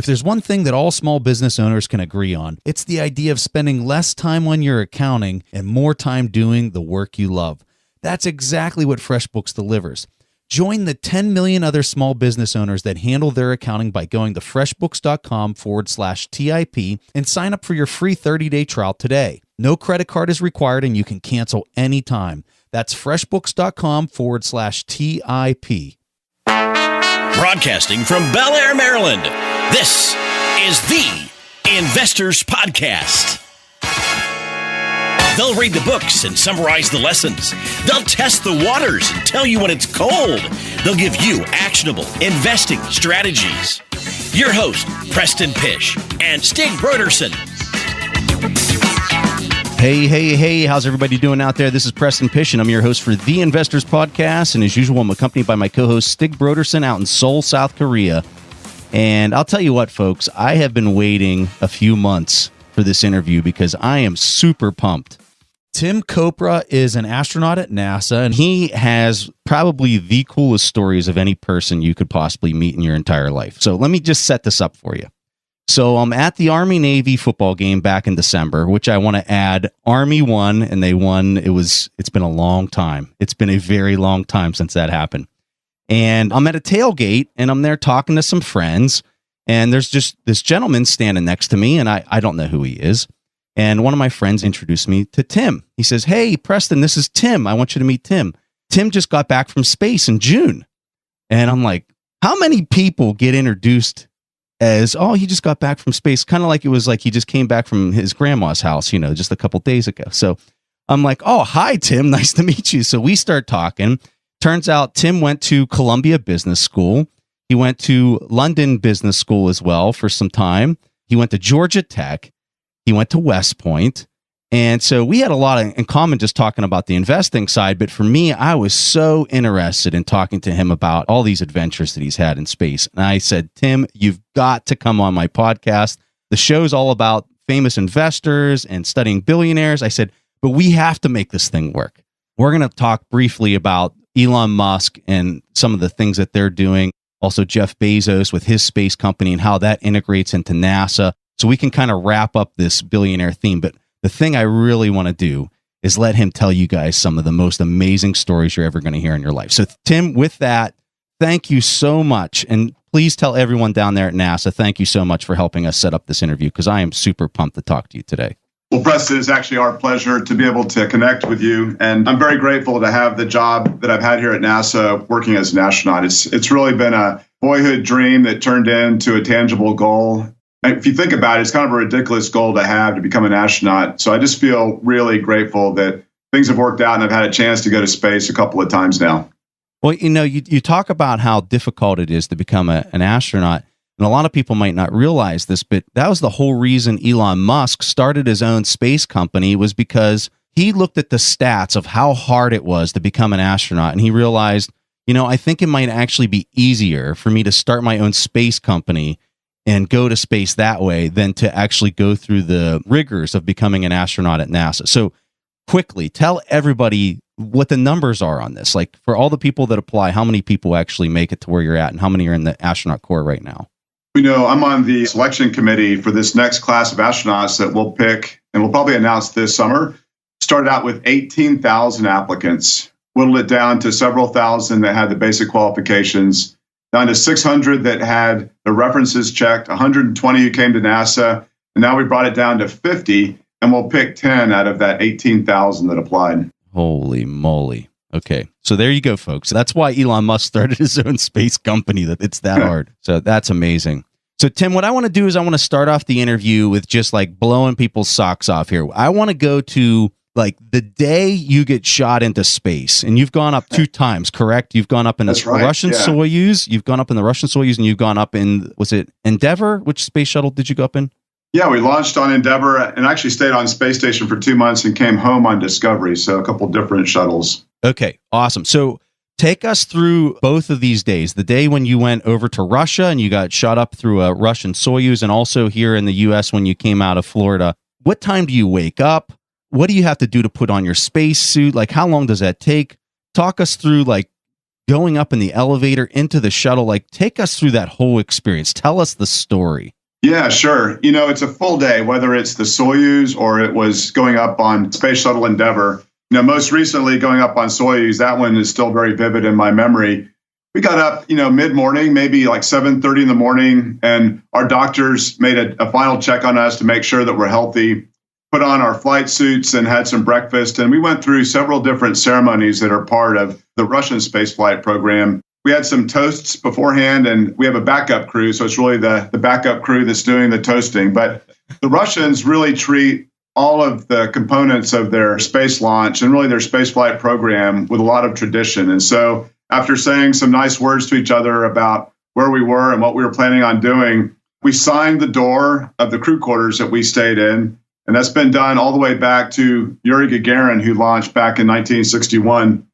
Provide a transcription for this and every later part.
If there's one thing that all small business owners can agree on, it's the idea of spending less time on your accounting and more time doing the work you love. That's exactly what FreshBooks delivers. Join the 10 million other small business owners that handle their accounting by going to freshbooks.com/TIP and sign up for your free 30-day trial today. No credit card is required and you can cancel anytime. That's freshbooks.com/TIP. Broadcasting from Bel Air, Maryland, this is the Investors Podcast. They'll read the books and summarize the lessons. They'll test the waters and tell you when it's cold. They'll give you actionable investing strategies. Your host, Preston Pish and Stig Broderson. Hey, how's everybody doing out there? This is Preston Pish, and I'm your host for The Investors Podcast. And as usual, I'm accompanied by my co-host, Stig Broderson, out in Seoul, South Korea. And I'll tell you what, folks, I have been waiting a few months for this interview because I am super pumped. Tim Kopra is an astronaut at NASA, and he has probably the coolest stories of any person you could possibly meet in your entire life. So let me just set this up for you. So I'm at the Army-Navy football game back in December, which I want to add, Army won, and they won. It's been a long time. It's been a very long time since that happened. And I'm at a tailgate, and I'm there talking to some friends, and there's just this gentleman standing next to me, and I don't know who he is. And one of my friends introduced me to Tim. He says, "Hey, Preston, this is Tim. I want you to meet Tim. Tim just got back from space in June." And I'm like, how many people get introduced as, oh, he just got back from space? Kind of like it was like he just came back from his grandma's house, just a couple days ago. So I'm like, oh, hi, Tim. Nice to meet you. So we start talking. Turns out Tim went to Columbia Business School. He went to London Business School as well for some time. He went to Georgia Tech. He went to West Point. And so we had a lot in common just talking about the investing side. But for me, I was so interested in talking to him about all these adventures that he's had in space. And I said, Tim, you've got to come on my podcast. The show's all about famous investors and studying billionaires. I said, but we have to make this thing work. We're going to talk briefly about Elon Musk and some of the things that they're doing. Also, Jeff Bezos with his space company and how that integrates into NASA. So we can kind of wrap up this billionaire theme. But the thing I really want to do is let him tell you guys some of the most amazing stories you're ever going to hear in your life. So, Tim, with that, thank you so much. And please tell everyone down there at NASA, thank you so much for helping us set up this interview, because I am super pumped to talk to you today. Well, Preston, it's actually our pleasure to be able to connect with you. And I'm very grateful to have the job that I've had here at NASA working as an astronaut. It's really been a boyhood dream that turned into a tangible goal. And if you think about it, it's kind of a ridiculous goal to have, to become an astronaut. So I just feel really grateful that things have worked out and I've had a chance to go to space a couple of times now. Well, you talk about how difficult it is to become an astronaut. And a lot of people might not realize this, but that was the whole reason Elon Musk started his own space company, was because he looked at the stats of how hard it was to become an astronaut. And he realized, I think it might actually be easier for me to start my own space company and go to space that way than to actually go through the rigors of becoming an astronaut at NASA. So quickly, tell everybody what the numbers are on this. Like, for all the people that apply, how many people actually make it to where you're at, and how many are in the astronaut corps right now? I'm on the selection committee for this next class of astronauts that we'll pick, and we'll probably announce this summer. Started out with 18,000 applicants, whittled it down to several thousand that had the basic qualifications, down to 600 that had the references checked, 120 who came to NASA, and now we brought it down to 50, and we'll pick 10 out of that 18,000 that applied. Holy moly. Okay, so there you go, folks. That's why Elon Musk started his own space company, that it's that hard. So that's amazing. So, Tim, what I want to do is I want to start off the interview with just like blowing people's socks off here. I want to go to like the day you get shot into space, and you've gone up 2 times, correct? You've gone up in the Russian Soyuz. You've gone up in the Russian Soyuz, and you've gone up in, was it Endeavour? Which space shuttle did you go up in? Yeah, we launched on Endeavour and actually stayed on space station for 2 months and came home on Discovery. So a couple different shuttles. Okay, awesome. So take us through both of these days. The day when you went over to Russia and you got shot up through a Russian Soyuz, and also here in the U.S. when you came out of Florida. What time do you wake up? What do you have to do to put on your space suit? Like, how long does that take? Talk us through, like, going up in the elevator into the shuttle. Like, take us through that whole experience. Tell us the story. Yeah, sure. It's a full day, whether it's the Soyuz or it was going up on Space Shuttle Endeavour. Most recently going up on Soyuz, that one is still very vivid in my memory. We got up, mid-morning, maybe like 7:30 in the morning, and our doctors made a final check on us to make sure that we're healthy, put on our flight suits and had some breakfast. And we went through several different ceremonies that are part of the Russian spaceflight program. We had some toasts beforehand, and we have a backup crew, so it's really the backup crew that's doing the toasting. But the Russians really treat all of the components of their space launch and really their spaceflight program with a lot of tradition. And so after saying some nice words to each other about where we were and what we were planning on doing, we signed the door of the crew quarters that we stayed in. And that's been done all the way back to Yuri Gagarin, who launched back in 1961.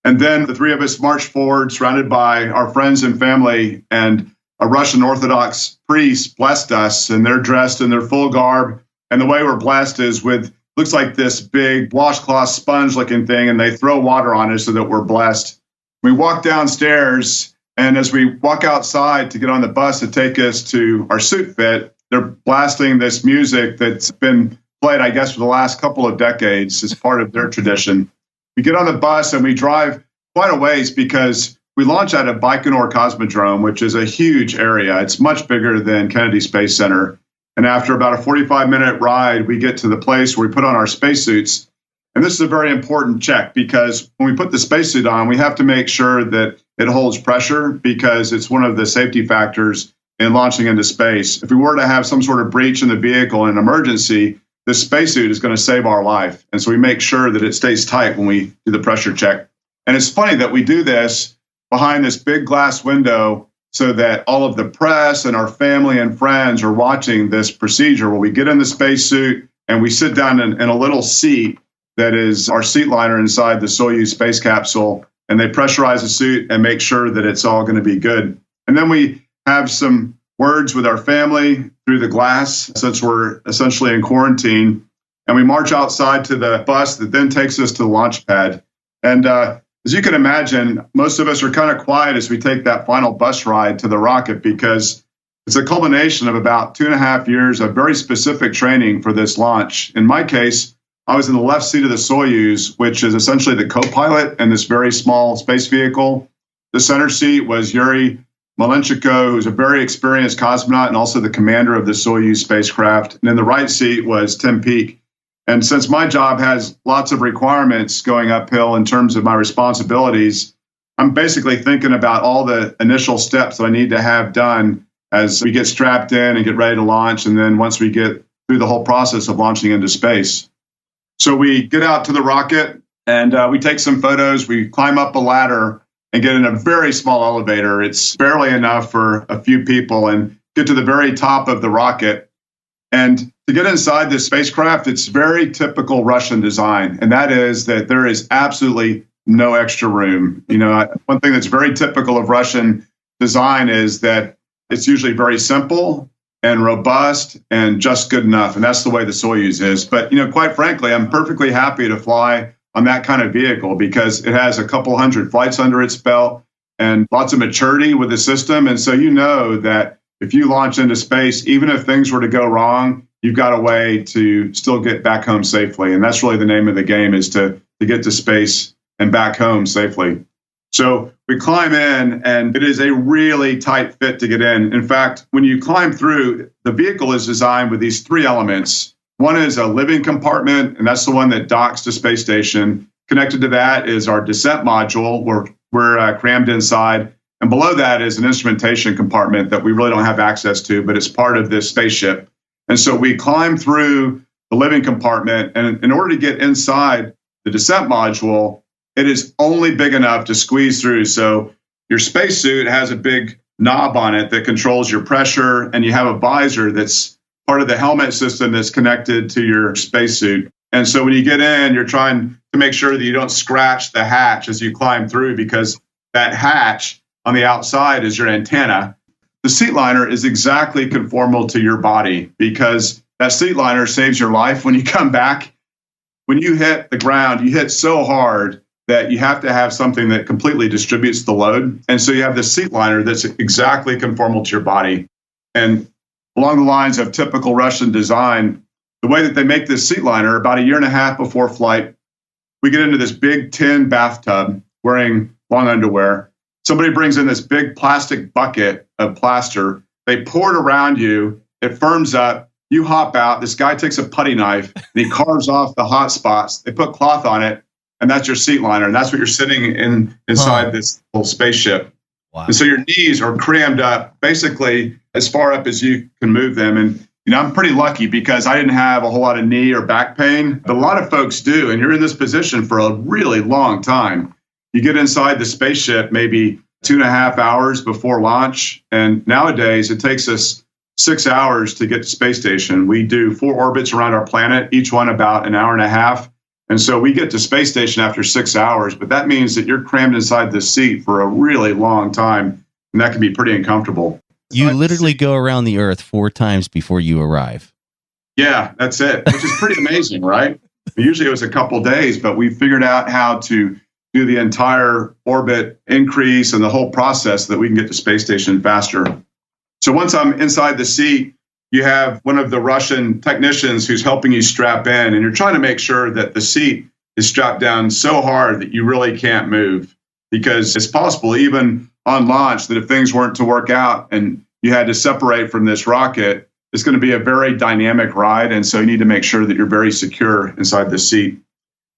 And then the three of us marched forward, surrounded by our friends and family, and a Russian Orthodox priest blessed us, and they're dressed in their full garb. And the way we're blessed is with, looks like this big washcloth sponge-looking thing, and they throw water on us so that we're blessed. We walk downstairs, and as we walk outside to get on the bus to take us to our suit fit, they're blasting this music that's been played, I guess, for the last couple of decades as part of their tradition. We get on the bus and we drive quite a ways because we launch out of Baikonur Cosmodrome, which is a huge area. It's much bigger than Kennedy Space Center. And after about a 45-minute ride, we get to the place where we put on our spacesuits. And this is a very important check because when we put the spacesuit on, we have to make sure that it holds pressure because it's one of the safety factors in launching into space. If we were to have some sort of breach in the vehicle in an emergency, this spacesuit is going to save our life. And so we make sure that it stays tight when we do the pressure check. And it's funny that we do this behind this big glass window so that all of the press and our family and friends are watching this procedure where we get in the spacesuit and we sit down in a little seat that is our seat liner inside the Soyuz space capsule, and they pressurize the suit and make sure that it's all going to be good. And then we have some words with our family through the glass since we're essentially in quarantine, and we march outside to the bus that then takes us to the launch pad. And as you can imagine, most of us are kind of quiet as we take that final bus ride to the rocket because it's a culmination of about 2.5 years of very specific training for this launch. In my case, I was in the left seat of the Soyuz, which is essentially the co-pilot in this very small space vehicle. The center seat was Yuri Malenchiko, who's a very experienced cosmonaut and also the commander of the Soyuz spacecraft. And in the right seat was Tim Peake. And since my job has lots of requirements going uphill in terms of my responsibilities, I'm basically thinking about all the initial steps that I need to have done as we get strapped in and get ready to launch. And then once we get through the whole process of launching into space. So we get out to the rocket and we take some photos. We climb up a ladder and get in a very small elevator. It's barely enough for a few people and get to the very top of the rocket. And to get inside this spacecraft, it's very typical Russian design. And that is that there is absolutely no extra room. One thing that's very typical of Russian design is that it's usually very simple and robust and just good enough. And that's the way the Soyuz is. But, quite frankly, I'm perfectly happy to fly on that kind of vehicle because it has a couple hundred flights under its belt and lots of maturity with the system. And so that if you launch into space, even if things were to go wrong, you've got a way to still get back home safely. And that's really the name of the game, is to get to space and back home safely. So we climb in, and it is a really tight fit to get in. In fact, when you climb through, the vehicle is designed with these three elements. One is a living compartment, and that's the one that docks to space station. Connected to that is our descent module, where we're crammed inside. And below that is an instrumentation compartment that we really don't have access to, but it's part of this spaceship. And so we climb through the living compartment, and in order to get inside the descent module, it is only big enough to squeeze through. So your spacesuit has a big knob on it that controls your pressure, and you have a visor that's part of the helmet system that's connected to your spacesuit. And so when you get in, you're trying to make sure that you don't scratch the hatch as you climb through, because that hatch on the outside is your antenna. The seat liner is exactly conformal to your body because that seat liner saves your life when you come back. When you hit the ground, you hit so hard that you have to have something that completely distributes the load. And so you have this seat liner that's exactly conformal to your body. And along the lines of typical Russian design, the way that they make this seat liner, about a year and a half before flight, we get into this big tin bathtub wearing long underwear. Somebody brings in this big plastic bucket of plaster. They pour it around you. It firms up. You hop out. This guy takes a putty knife and he carves off the hot spots. They put cloth on it, and that's your seat liner. And that's what you're sitting inside this little spaceship. Wow. And so your knees are crammed up, basically as far up as you can move them. And I'm pretty lucky because I didn't have a whole lot of knee or back pain, but a lot of folks do. And you're in this position for a really long time. You get inside the spaceship maybe 2.5 hours before launch. And nowadays it takes us 6 hours to get to space station. We do 4 orbits around our planet, each one about an hour and a half. And so we get to space station after 6 hours, but that means that you're crammed inside the seat for a really long time. And that can be pretty uncomfortable. You literally go around the Earth 4 times before you arrive. Yeah, that's it, which is pretty amazing, right? Usually it was a couple days, but we figured out how to do the entire orbit increase and the whole process so that we can get to space station faster. So once I'm inside the seat, you have one of the Russian technicians who's helping you strap in, and you're trying to make sure that the seat is strapped down so hard that you really can't move, because it's possible even on launch that if things weren't to work out and you had to separate from this rocket, it's going to be a very dynamic ride. And so you need to make sure that you're very secure inside the seat.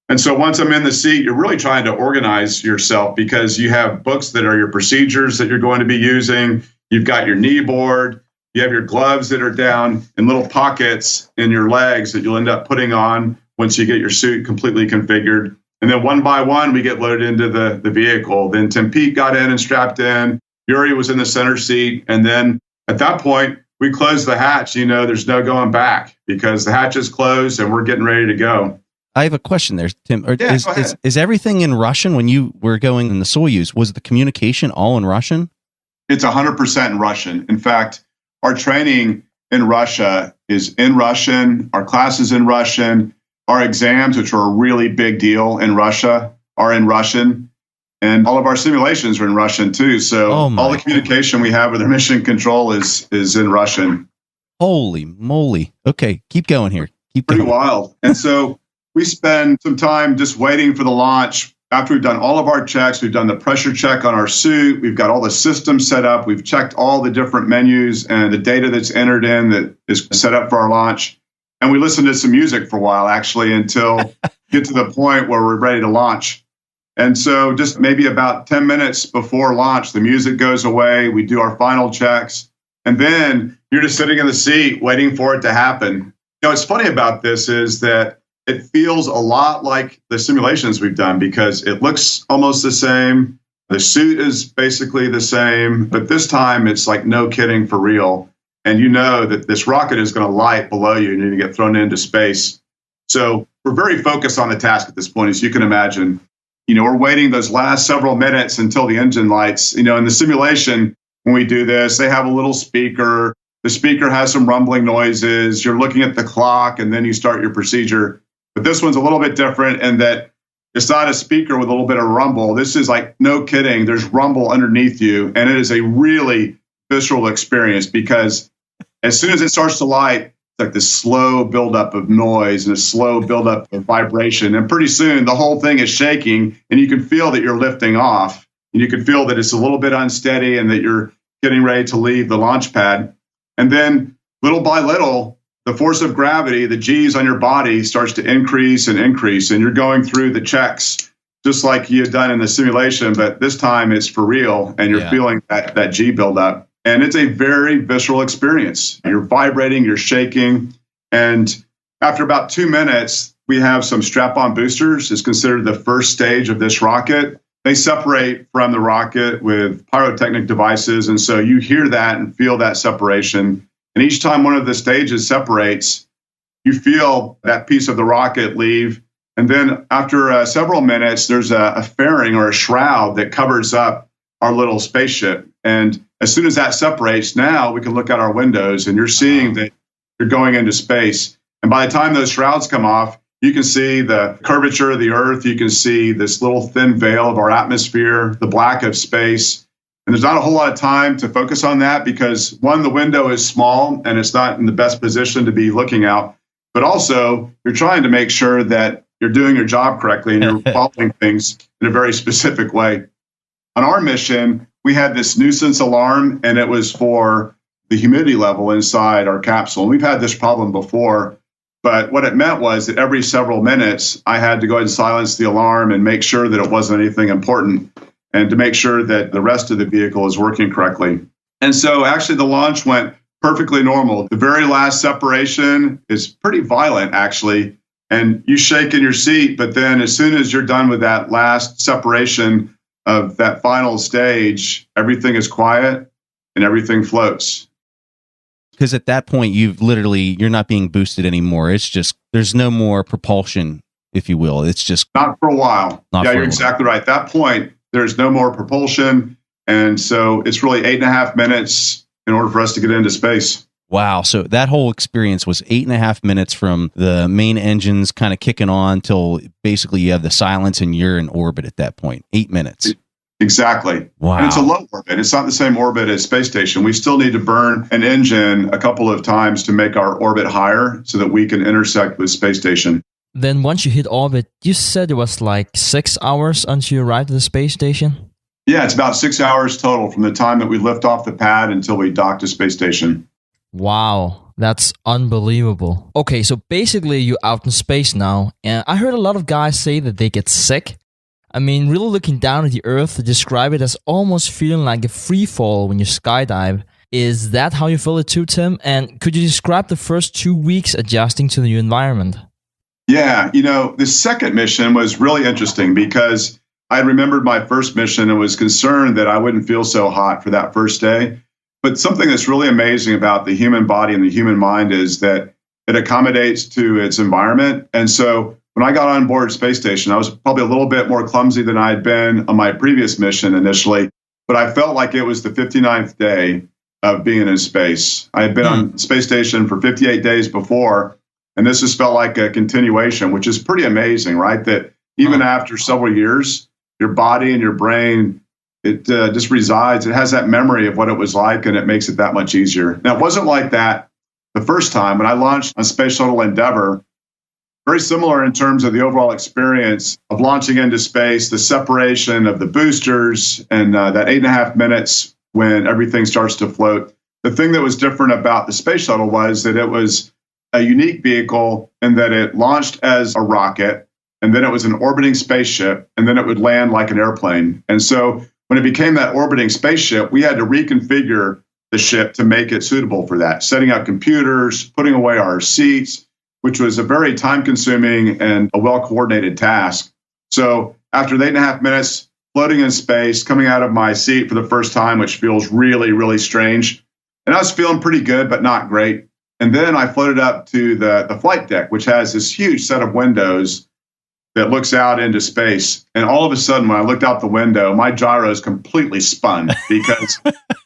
And so once I'm in the seat, you're really trying to organize yourself because you have books that are your procedures that you're going to be using. You've got your knee board. You have your gloves that are down in little pockets in your legs that you'll end up putting on once you get your suit completely configured. And then one by one, we get loaded into the vehicle. Then Tim Pete got in and strapped in. Yuri was in the center seat. And then at that point, we close the hatch. There's no going back because the hatch is closed and we're getting ready to go. I have a question there, Tim. Yeah, is everything in Russian when you were going in the Soyuz? Was the communication all in Russian? It's 100% in Russian. In fact, our training in Russia is in Russian. Our class is in Russian. Our exams, which are a really big deal in Russia, are in Russian. And all of our simulations are in Russian too. So all the communication we have with our mission control is in Russian. Holy moly. Okay, keep going here. Pretty wild. And so we spend some time just waiting for the launch. After we've done all of our checks, we've done the pressure check on our suit. We've got all the systems set up. We've checked all the different menus and the data that's entered in that is set up for our launch. And we listened to some music for a while, actually, until get to the point where we're ready to launch. And so just maybe about 10 minutes before launch, the music goes away. We do our final checks. And then you're just sitting in the seat waiting for it to happen. What's funny about this is that it feels a lot like the simulations we've done because it looks almost the same. The suit is basically the same. But this time it's like no kidding for real. And you know that this rocket is going to light below you and you're going to get thrown into space. So we're very focused on the task at this point, as you can imagine. We're waiting those last several minutes until the engine lights. In the simulation, when we do this, they have a little speaker. The speaker has some rumbling noises. You're looking at the clock and then you start your procedure. But this one's a little bit different in that it's not a speaker with a little bit of rumble. This is like, no kidding, there's rumble underneath you. And it is a really visceral experience because as soon as it starts to light, it's like this slow buildup of noise and a slow buildup of vibration. And pretty soon the whole thing is shaking and you can feel that you're lifting off. And you can feel that it's a little bit unsteady and that you're getting ready to leave the launch pad. And then little by little, the force of gravity, the G's on your body starts to increase and increase. And you're going through the checks just like you had done in the simulation. But this time it's for real. And you're feeling that G buildup. And it's a very visceral experience. You're vibrating, you're shaking. And after about 2 minutes, we have some strap-on boosters. It's considered the first stage of this rocket. They separate from the rocket with pyrotechnic devices. And so you hear that and feel that separation. And each time one of the stages separates, you feel that piece of the rocket leave. And then after several minutes, there's a fairing or a shroud that covers up our little spaceship. And as soon as that separates, now we can look out our windows and you're seeing that you're going into space. And by the time those shrouds come off, You can see the curvature of the Earth. You can see this little thin veil of our atmosphere, the black of space. And there's not a whole lot of time to focus on that because, one, the window is small and it's not in the best position to be looking out. But also, you're trying to make sure that you're doing your job correctly and you're following things in a very specific way. On our mission, we had this nuisance alarm, and it was for the humidity level inside our capsule. And we've had this problem before. But what it meant was that every several minutes, I had to go ahead and silence the alarm and make sure that it wasn't anything important and to make sure that the rest of the vehicle is working correctly. And so actually the launch went perfectly normal. The very last separation is pretty violent, actually. And you shake in your seat, but then as soon as you're done with that last separation of that final stage, everything is quiet and everything floats. Because at that point, you're not being boosted anymore. It's just, there's no more propulsion, if you will. It's just... Not for a while. Yeah, you're exactly right. At that point, there's no more propulsion. And so it's really 8.5 minutes in order for us to get into space. Wow. So that whole experience was 8.5 minutes from the main engines kind of kicking on till basically you have the silence and you're in orbit at that point. 8 minutes. Exactly. Wow. And it's a low orbit. It's not the same orbit as space station. We still need to burn an engine a couple of times to make our orbit higher so that we can intersect with space station. Then once you hit orbit, you said it was like 6 hours until you arrived at the space station? Yeah, it's about 6 hours total from the time that we lift off the pad until we dock to space station. Wow, that's unbelievable. Okay, so basically you're out in space now, and I heard a lot of guys say that they get sick. I mean, really looking down at the Earth, to describe it as almost feeling like a free fall when you skydive. Is that how you feel it too, Tim? And could you describe the first 2 weeks adjusting to the new environment? Yeah, the second mission was really interesting because I remembered my first mission and was concerned that I wouldn't feel so hot for that first day. But something that's really amazing about the human body and the human mind is that it accommodates to its environment. And so when I got on board space station, I was probably a little bit more clumsy than I had been on my previous mission initially, but I felt like it was the 59th day of being in space. I had been on space station for 58 days before, and this just felt like a continuation, which is pretty amazing, right? That even after several years, your body and your brain, it just resides. It has that memory of what it was like, and it makes it that much easier. Now, it wasn't like that the first time. When I launched on Space Shuttle Endeavour, very similar in terms of the overall experience of launching into space, the separation of the boosters, and that 8.5 minutes when everything starts to float. The thing that was different about the Space Shuttle was that it was a unique vehicle in that it launched as a rocket, and then it was an orbiting spaceship, and then it would land like an airplane. And so when it became that orbiting spaceship, we had to reconfigure the ship to make it suitable for that, setting up computers, putting away our seats, which was a very time-consuming and a well-coordinated task. So after the 8.5 minutes, floating in space, coming out of my seat for the first time, which feels really, really strange, and I was feeling pretty good, but not great. And then I floated up to the flight deck, which has this huge set of windows that looks out into space. And all of a sudden, when I looked out the window, my gyros completely spun because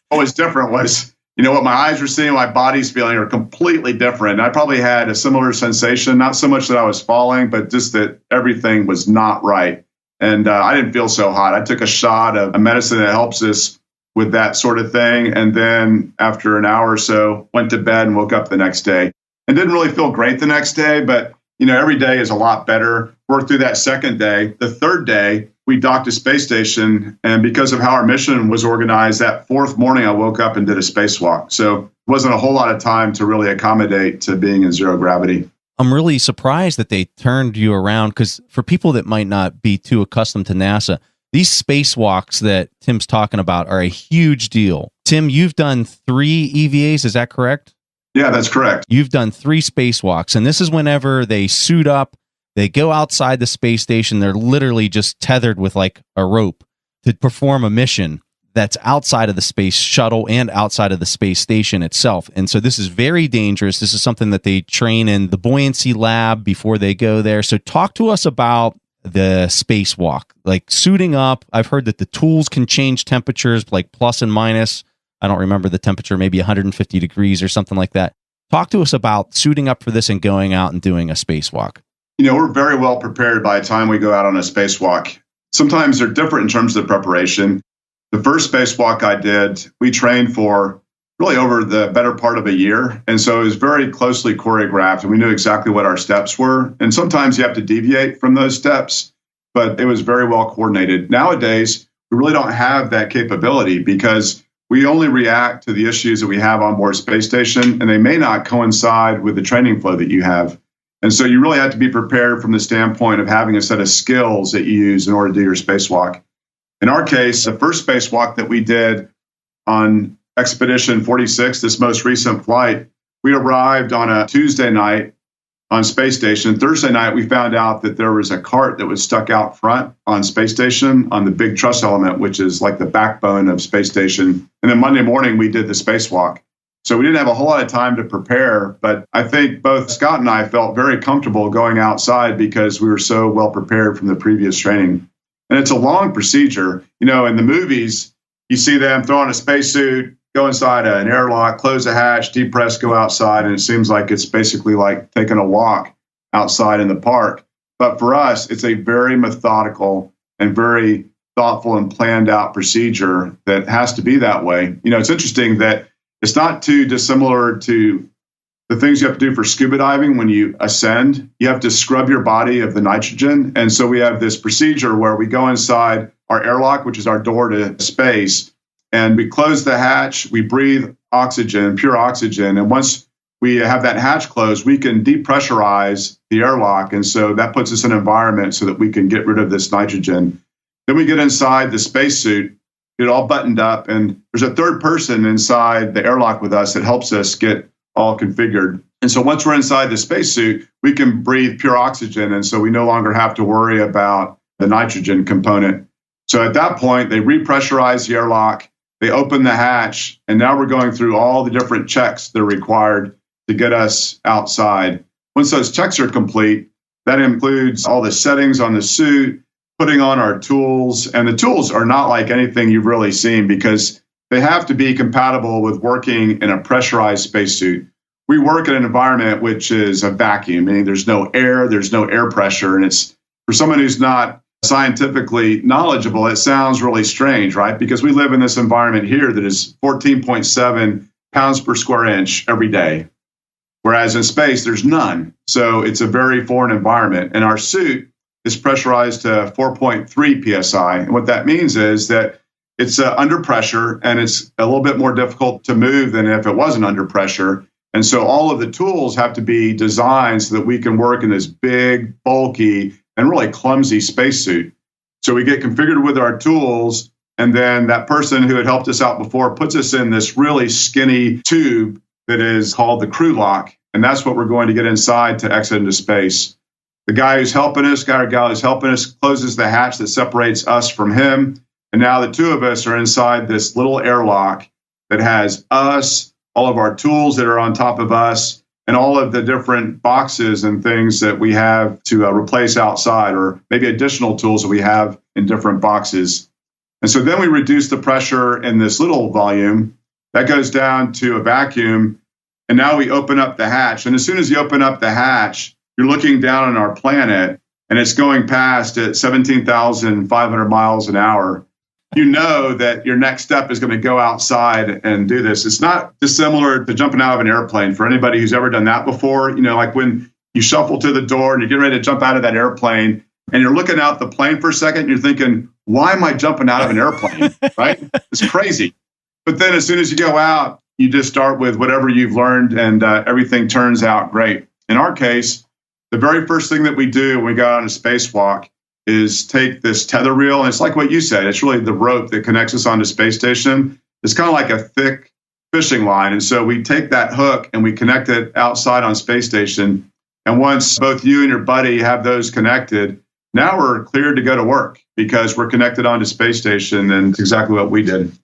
what was different was, what my eyes were seeing, my body's feeling are completely different. And I probably had a similar sensation, not so much that I was falling, but just that everything was not right. And I didn't feel so hot. I took a shot of a medicine that helps us with that sort of thing. And then after an hour or so, went to bed and woke up the next day. And didn't really feel great the next day, but every day is a lot better. Worked through that second day. The third day, we docked to space station. And because of how our mission was organized, that fourth morning, I woke up and did a spacewalk. So it wasn't a whole lot of time to really accommodate to being in zero gravity. I'm really surprised that they turned you around, because for people that might not be too accustomed to NASA, these spacewalks that Tim's talking about are a huge deal. Tim, you've done 3 EVAs, is that correct? Yeah, that's correct. You've done 3 spacewalks, and this is whenever they suit up, they go outside the space station, they're literally just tethered with like a rope to perform a mission that's outside of the space shuttle and outside of the space station itself. And so this is very dangerous. This is something that they train in the buoyancy lab before they go there. So talk to us about the spacewalk, like suiting up. I've heard that the tools can change temperatures, like plus and minus. I don't remember the temperature, maybe 150 degrees or something like that. Talk to us about suiting up for this and going out and doing a spacewalk. we're very well prepared by the time we go out on a spacewalk. Sometimes they're different in terms of the preparation. The first spacewalk I did, we trained for really over the better part of a year. And so it was very closely choreographed, and we knew exactly what our steps were. And sometimes you have to deviate from those steps, but it was very well coordinated. Nowadays, we really don't have that capability because we only react to the issues that we have on board space station, and they may not coincide with the training flow that you have. And so you really have to be prepared from the standpoint of having a set of skills that you use in order to do your spacewalk. In our case, the first spacewalk that we did on Expedition 46, this most recent flight, we arrived on a Tuesday night on space station. Thursday night, we found out that there was a cart that was stuck out front on space station on the big truss element, which is like the backbone of space station. And then Monday morning, we did the spacewalk. So we didn't have a whole lot of time to prepare, but I think both Scott and I felt very comfortable going outside because we were so well prepared from the previous training. And it's a long procedure. In the movies, you see them throw on a spacesuit, go inside an airlock, close the hatch, depress, go outside, and it seems like it's basically like taking a walk outside in the park. But for us, it's a very methodical and very thoughtful and planned out procedure that has to be that way. It's interesting that it's not too dissimilar to the things you have to do for scuba diving when you ascend. You have to scrub your body of the nitrogen. And so we have this procedure where we go inside our airlock, which is our door to space, and we close the hatch, we breathe oxygen, pure oxygen. And once we have that hatch closed, we can depressurize the airlock. And so that puts us in an environment so that we can get rid of this nitrogen. Then we get inside the spacesuit, get all buttoned up, and there's a third person inside the airlock with us that helps us get all configured. And so once we're inside the spacesuit, we can breathe pure oxygen. And so we no longer have to worry about the nitrogen component. So at that point, they repressurize the airlock, they open the hatch, and now we're going through all the different checks that are required to get us outside. Once those checks are complete, that includes all the settings on the suit, putting on our tools. And the tools are not like anything you've really seen because they have to be compatible with working in a pressurized spacesuit. We work in an environment which is a vacuum, meaning there's no air pressure. And it's for someone who's not scientifically knowledgeable, it sounds really strange, right? Because we live in this environment here that is 14.7 pounds per square inch every day. Whereas in space, there's none. So it's a very foreign environment. And our suit is pressurized to 4.3 psi. And what that means is that it's under pressure, and it's a little bit more difficult to move than if it wasn't under pressure. And so all of the tools have to be designed so that we can work in this big, bulky, and really clumsy spacesuit. So we get configured with our tools, and then that person who had helped us out before puts us in this really skinny tube that is called the crew lock. And that's what we're going to get inside to exit into space. The guy who's helping us, closes the hatch that separates us from him. And now the two of us are inside this little airlock that has us, all of our tools that are on top of us, and all of the different boxes and things that we have to replace outside, or maybe additional tools that we have in different boxes. And so then we reduce the pressure in this little volume. That goes down to a vacuum. And now we open up the hatch. And as soon as you open up the hatch, you're looking down on our planet, and it's going past at 17,500 miles an hour. You know that your next step is going to go outside and do this. It's not dissimilar to jumping out of an airplane. For anybody who's ever done that before, like when you shuffle to the door and you're getting ready to jump out of that airplane and you're looking out the plane for a second, and you're thinking, why am I jumping out of an airplane? Right? It's crazy. But then as soon as you go out, you just start with whatever you've learned, and everything turns out great. In our case, the very first thing that we do when we go on a spacewalk is take this tether reel. And it's like what you said. It's really the rope that connects us onto space station. It's kind of like a thick fishing line. And so we take that hook and we connect it outside on space station. And once both you and your buddy have those connected, now we're cleared to go to work because we're connected onto space station. And it's exactly what we did.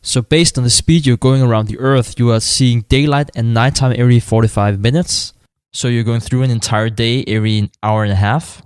So based on the speed you're going around the Earth, you are seeing daylight and nighttime every 45 minutes. So you're going through an entire day every hour and a half?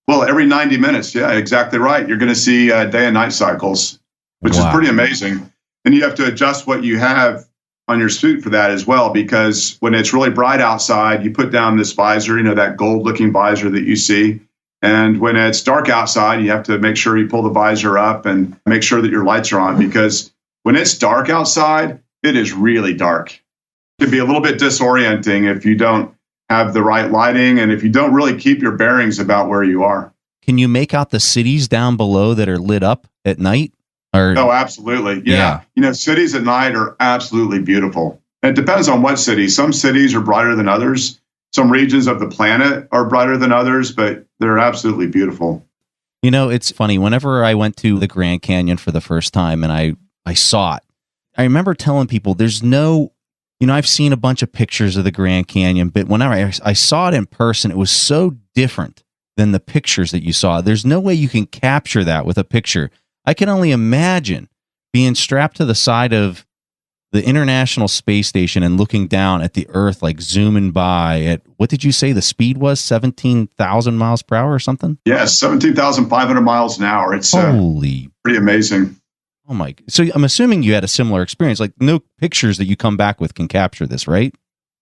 Well, every 90 minutes. Yeah, exactly right. You're going to see day and night cycles, which is pretty amazing. And you have to adjust what you have on your suit for that as well, because when it's really bright outside, you put down this visor, that gold looking visor that you see. And when it's dark outside, you have to make sure you pull the visor up and make sure that your lights are on, because when it's dark outside, it is really dark. It can be a little bit disorienting if you don't have the right lighting and if you don't really keep your bearings about where you are. Can you make out the cities down below that are lit up at night? Oh, absolutely. Yeah. Cities at night are absolutely beautiful. And it depends on what city. Some cities are brighter than others. Some regions of the planet are brighter than others, but they're absolutely beautiful. It's funny. Whenever I went to the Grand Canyon for the first time and I saw it, I remember telling people there's no, I've seen a bunch of pictures of the Grand Canyon, but whenever I saw it in person, it was so different than the pictures that you saw. There's no way you can capture that with a picture. I can only imagine being strapped to the side of the International Space Station and looking down at the Earth, like zooming by at, what did you say the speed was? 17,000 miles per hour or something? Yes, 17,500 miles an hour. It's pretty amazing. Oh my! So I'm assuming you had a similar experience. Like no pictures that you come back with can capture this, right?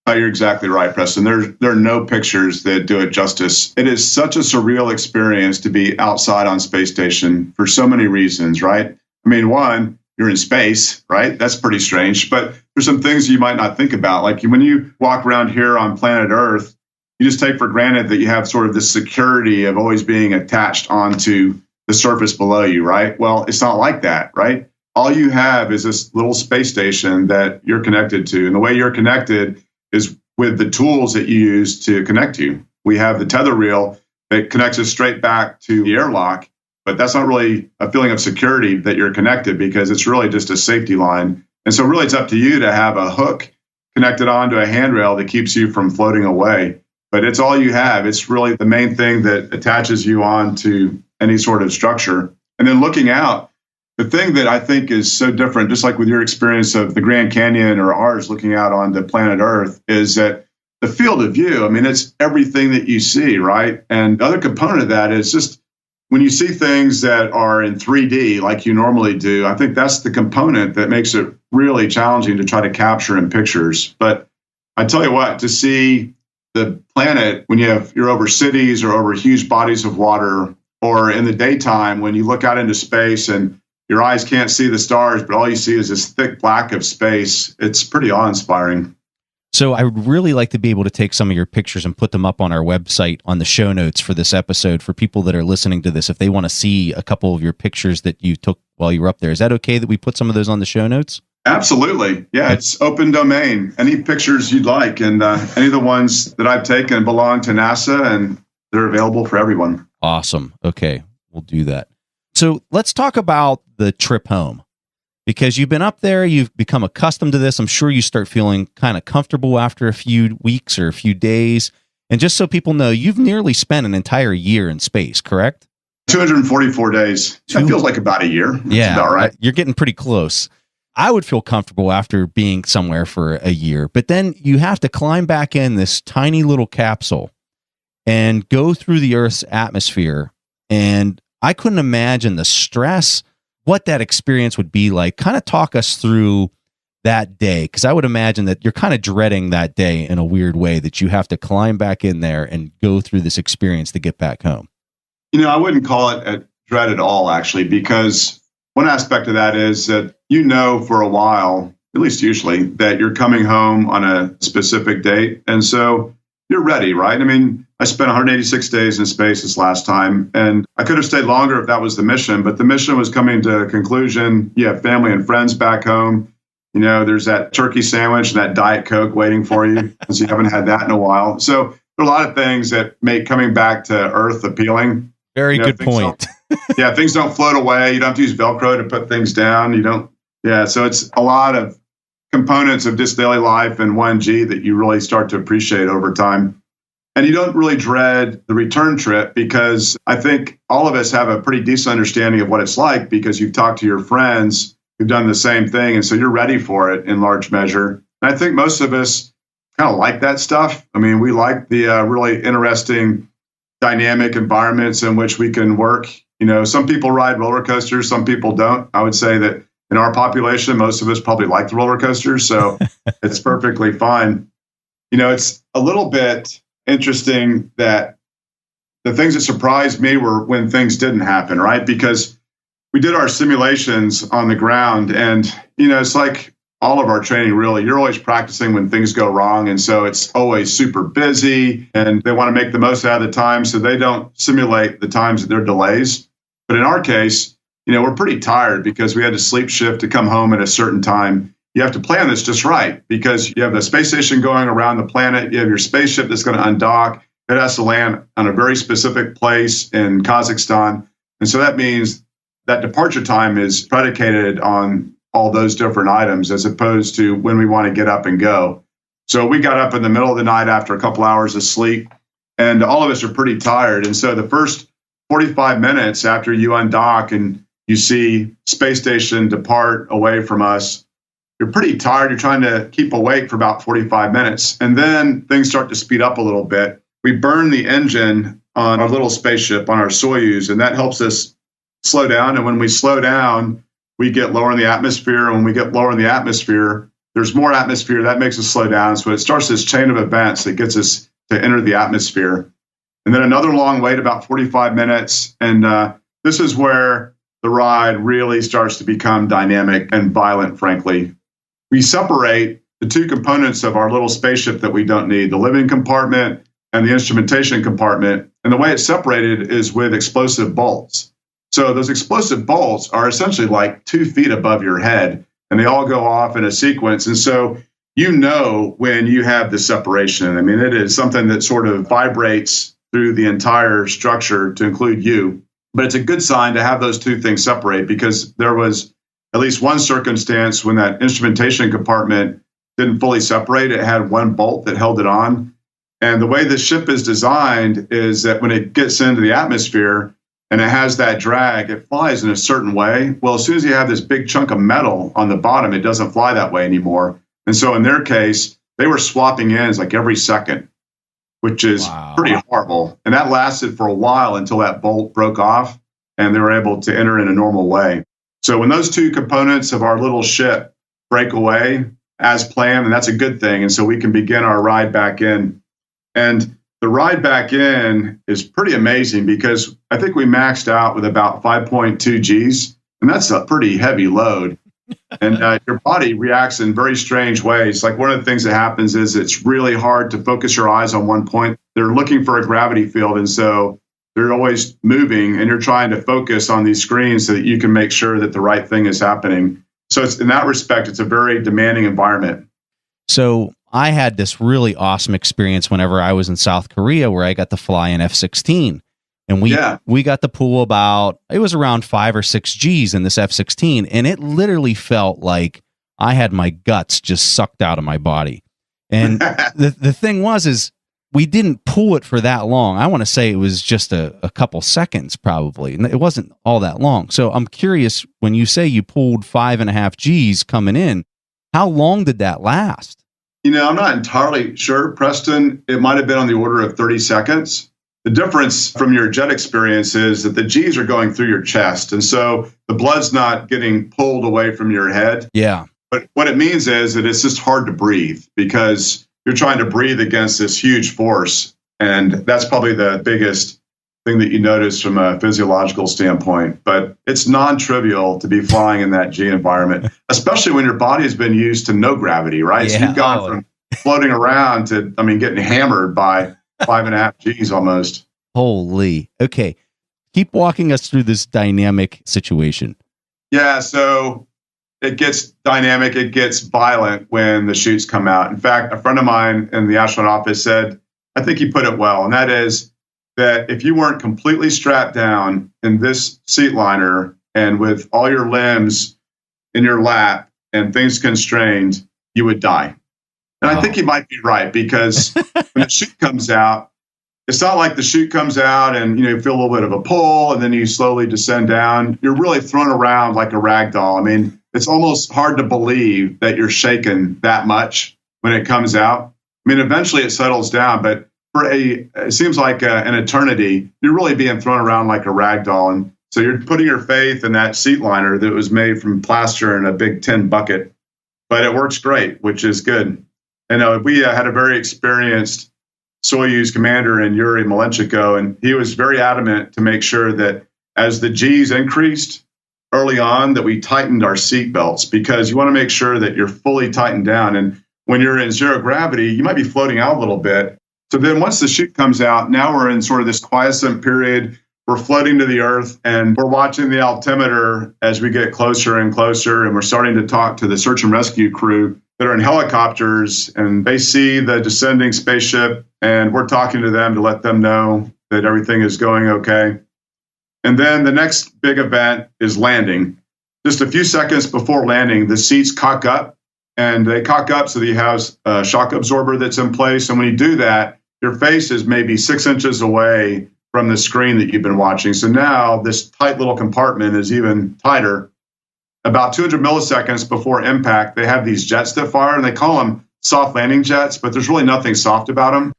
Oh, you're exactly right, Preston. There are no pictures that do it justice. It is such a surreal experience to be outside on space station for so many reasons, right? I mean, one, you're in space, right? That's pretty strange. But there's some things you might not think about. Like when you walk around here on planet Earth, you just take for granted that you have sort of this security of always being attached onto the surface below you, right? Well, it's not like that, right? All you have is this little space station that you're connected to. And the way you're connected is with the tools that you use to connect to. We have the tether reel that connects us straight back to the airlock, but that's not really a feeling of security that you're connected, because it's really just a safety line. And so really it's up to you to have a hook connected onto a handrail that keeps you from floating away. But it's all you have. It's really the main thing that attaches you on to any sort of structure. And then looking out, the thing that I think is so different, just like with your experience of the Grand Canyon or ours looking out onto planet Earth, is that the field of view, I mean, it's everything that you see, right? And the other component of that is just when you see things that are in 3D like you normally do, I think that's the component that makes it really challenging to try to capture in pictures. But I tell you what, to see the planet when you're over cities or over huge bodies of water, or in the daytime when you look out into space and your eyes can't see the stars, but all you see is this thick black of space, it's pretty awe-inspiring. So I would really like to be able to take some of your pictures and put them up on our website on the show notes for this episode for people that are listening to this, if they want to see a couple of your pictures that you took while you were up there. Is that okay that we put some of those on the show notes? Absolutely. Yeah, it's open domain. Any pictures you'd like. And any of the ones that I've taken belong to NASA, and they're available for everyone. Awesome. Okay, we'll do that. So let's talk about the trip home, because you've been up there, you've become accustomed to this. I'm sure you start feeling kind of comfortable after a few weeks or a few days. And just so people know, you've nearly spent an entire year in space, correct? 244 days. That feels like about a year. That's about right. You're getting pretty close. I would feel comfortable after being somewhere for a year, but then you have to climb back in this tiny little capsule and go through the Earth's atmosphere. And I couldn't imagine the stress, what that experience would be like. Kind of talk us through that day, because I would imagine that you're kind of dreading that day in a weird way, that you have to climb back in there and go through this experience to get back home. I wouldn't call it a dread at all, actually, because one aspect of that is that for a while, at least usually, that you're coming home on a specific date. And so you're ready, right? I mean, I spent 186 days in space this last time, and I could have stayed longer if that was the mission, but the mission was coming to a conclusion. You have family and friends back home. There's that turkey sandwich and that Diet Coke waiting for you, because you haven't had that in a while. So there are a lot of things that make coming back to Earth appealing. Very good point. Things don't float away. You don't have to use Velcro to put things down. So it's a lot of components of just daily life and 1G that you really start to appreciate over time. And you don't really dread the return trip, because I think all of us have a pretty decent understanding of what it's like, because you've talked to your friends who've done the same thing. And so you're ready for it in large measure. And I think most of us kind of like that stuff. I mean, we like the really interesting dynamic environments in which we can work. Some people ride roller coasters, some people don't. I would say that in our population, most of us probably like the roller coasters, so it's perfectly fine. It's a little bit interesting that the things that surprised me were when things didn't happen, right? Because we did our simulations on the ground, and it's like all of our training, really. You're always practicing when things go wrong, and so it's always super busy, and they want to make the most out of the time, so they don't simulate the times that there are delays. But in our case, we're pretty tired because we had to sleep shift to come home at a certain time. You have to plan this just right because you have the space station going around the planet. You have your spaceship that's going to undock. It has to land on a very specific place in Kazakhstan. And so that means that departure time is predicated on all those different items as opposed to when we want to get up and go. So we got up in the middle of the night after a couple hours of sleep, and all of us are pretty tired. And so the first 45 minutes after you undock and you see space station depart away from us, you're pretty tired. You're trying to keep awake for about 45 minutes. And then things start to speed up a little bit. We burn the engine on our little spaceship, on our Soyuz, and that helps us slow down. And when we slow down, we get lower in the atmosphere. And when we get lower in the atmosphere, there's more atmosphere. That makes us slow down. So it starts this chain of events that gets us to enter the atmosphere. And then another long wait, about 45 minutes. And this is where the ride really starts to become dynamic and violent, frankly. We separate the two components of our little spaceship that we don't need, the living compartment and the instrumentation compartment. And the way it's separated is with explosive bolts. So those explosive bolts are essentially like 2 feet above your head, and they all go off in a sequence. And so when you have the separation. I mean, it is something that sort of vibrates through the entire structure to include you. But it's a good sign to have those two things separate, because there was at least one circumstance when that instrumentation compartment didn't fully separate. It had one bolt that held it on. And the way the ship is designed is that when it gets into the atmosphere and it has that drag, it flies in a certain way. Well, as soon as you have this big chunk of metal on the bottom, it doesn't fly that way anymore. And so in their case, they were swapping ends like every second, which is pretty horrible. And that lasted for a while until that bolt broke off and they were able to enter in a normal way. So when those two components of our little ship break away as planned, and that's a good thing. And so we can begin our ride back in. And the ride back in is pretty amazing because I think we maxed out with about 5.2 Gs, and that's a pretty heavy load. And your body reacts in very strange ways. Like one of the things that happens is it's really hard to focus your eyes on one point. They're looking for a gravity field, and so they're always moving, and you're trying to focus on these screens so that you can make sure that the right thing is happening. So it's, in that respect, it's a very demanding environment. So I had this really awesome experience whenever I was in South Korea where I got to fly an F-16. And we got to pull it was around 5 or 6 Gs in this F-16. And it literally felt like I had my guts just sucked out of my body. And the thing is we didn't pull it for that long. I want to say it was just a couple seconds probably. And it wasn't all that long. So I'm curious, when you say you pulled 5.5 Gs coming in, how long did that last? I'm not entirely sure, Preston. It might have been on the order of 30 seconds. The difference from your jet experience is that the Gs are going through your chest. And so the blood's not getting pulled away from your head. Yeah. But what it means is that it's just hard to breathe because you're trying to breathe against this huge force. And that's probably the biggest thing that you notice from a physiological standpoint. But it's non-trivial to be flying in that G environment, especially when your body has been used to no gravity, right? Yeah. So you've gone from floating around to, getting hammered by 5.5 Gs almost. Holy. Okay. Keep walking us through this dynamic situation. Yeah. So it gets dynamic. It gets violent when the chutes come out. In fact, a friend of mine in the astronaut office said, I think he put it well. And that is that if you weren't completely strapped down in this seat liner and with all your limbs in your lap and things constrained, you would die. And I think he might be right, because when the chute comes out, it's not like the chute comes out and you feel a little bit of a pull and then you slowly descend down. You're really thrown around like a rag doll. It's almost hard to believe that you're shaken that much when it comes out. Eventually it settles down, but it seems like an eternity. You're really being thrown around like a rag doll. And So you're putting your faith in that seat liner that was made from plaster in a big tin bucket, but it works great, which is good. And we had a very experienced Soyuz commander in Yuri Malenchiko, and he was very adamant to make sure that as the G's increased early on, that we tightened our seat belts, because you want to make sure that you're fully tightened down. And when you're in zero gravity, you might be floating out a little bit. So then once the chute comes out, now we're in sort of this quiescent period. We're floating to the Earth, and we're watching the altimeter as we get closer and closer, and we're starting to talk to the search and rescue crew that are in helicopters, and they see the descending spaceship, and we're talking to them to let them know that everything is going okay. And then the next big event is landing. Just a few seconds before landing, the seats cock up, and they cock up so that you have a shock absorber that's in place. And when you do that, your face is maybe 6 inches away from the screen that you've been watching. So now this tight little compartment is even tighter. About 200 milliseconds before impact, they have these jets that fire, and they call them soft landing jets, but there's really nothing soft about them.